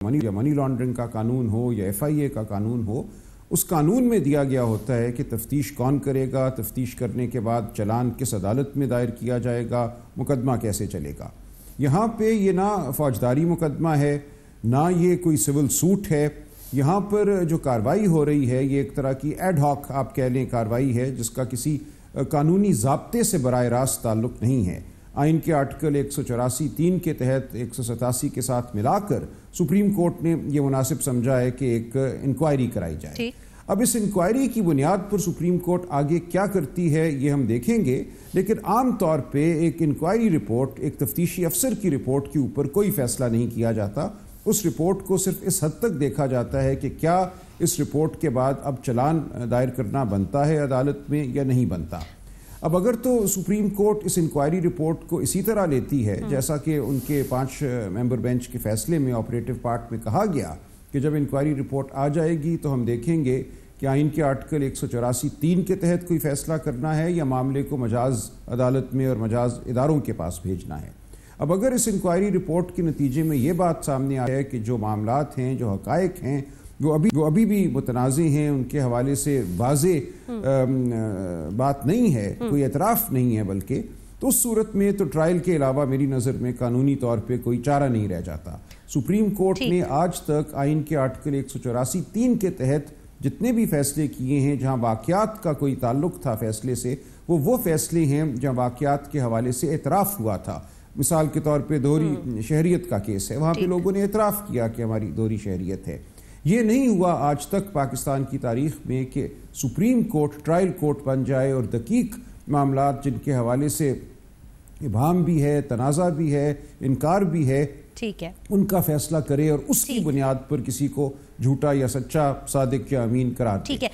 Money laundering کا قانون ہو یا FIA کا قانون ہو، اس قانون میں دیا گیا ہوتا ہے کہ تفتیش کون کرے گا، تفتیش کرنے کے بعد چلان کس عدالت میں دائر کیا جائے گا، مقدمہ کیسے چلے گا۔ یہاں پہ یہ نہ فوجداری مقدمہ ہے، نہ یہ کوئی سول سوٹ ہے۔ یہاں پر جو کارروائی ہو رہی ہے یہ ایک طرح کی ایڈ ہاک آپ کہہ لیں کارروائی ہے، جس کا کسی قانونی ضابطے سے براہ راست تعلق نہیں ہے۔ آئین کے آرٹیکل 184(3) کے تحت 187 کے ساتھ ملا کر سپریم کورٹ نے یہ مناسب سمجھا ہے کہ ایک انکوائری کرائی جائے۔ اب اس انکوائری کی بنیاد پر سپریم کورٹ آگے کیا کرتی ہے یہ ہم دیکھیں گے، لیکن عام طور پہ ایک انکوائری رپورٹ، ایک تفتیشی افسر کی رپورٹ کے اوپر کوئی فیصلہ نہیں کیا جاتا۔ اس رپورٹ کو صرف اس حد تک دیکھا جاتا ہے کہ کیا اس رپورٹ کے بعد اب چلان دائر کرنا بنتا ہے عدالت میں یا نہیں بنتا۔ اب اگر تو سپریم کورٹ اس انکوائری رپورٹ کو اسی طرح لیتی ہے جیسا کہ ان کے 5 ممبر بینچ کے فیصلے میں آپریٹو پارٹ میں کہا گیا کہ جب انکوائری رپورٹ آ جائے گی تو ہم دیکھیں گے کہ آئین کے آرٹیکل 184(3) کے تحت کوئی فیصلہ کرنا ہے یا معاملے کو مجاز عدالت میں اور مجاز اداروں کے پاس بھیجنا ہے۔ اب اگر اس انکوائری رپورٹ کے نتیجے میں یہ بات سامنے آئے کہ جو معاملات ہیں، جو حقائق ہیں، وہ ابھی بھی متنازع ہیں، ان کے حوالے سے واضح بات نہیں ہے، کوئی اعتراف نہیں ہے بلکہ، تو اس صورت میں تو ٹرائل کے علاوہ میری نظر میں قانونی طور پہ کوئی چارہ نہیں رہ جاتا۔ سپریم کورٹ نے آج تک آئین کے آرٹیکل 184(3) کے تحت جتنے بھی فیصلے کیے ہیں جہاں واقعات کا کوئی تعلق تھا فیصلے سے، وہ فیصلے ہیں جہاں واقعات کے حوالے سے اعتراف ہوا تھا۔ مثال کے طور پہ دوہری شہریت کا کیس ہے، وہاں پہ لوگوں نے اعتراف کیا کہ ہماری دوہری شہریت ہے۔ یہ نہیں ہوا آج تک پاکستان کی تاریخ میں کہ سپریم کورٹ ٹرائل کورٹ بن جائے اور دقیق معاملات جن کے حوالے سے ابہام بھی ہے، تنازع بھی ہے، انکار بھی ہے، ان کا فیصلہ کرے اور اس کی بنیاد پر کسی کو جھوٹا یا سچا، صادق یا امین قرار دے۔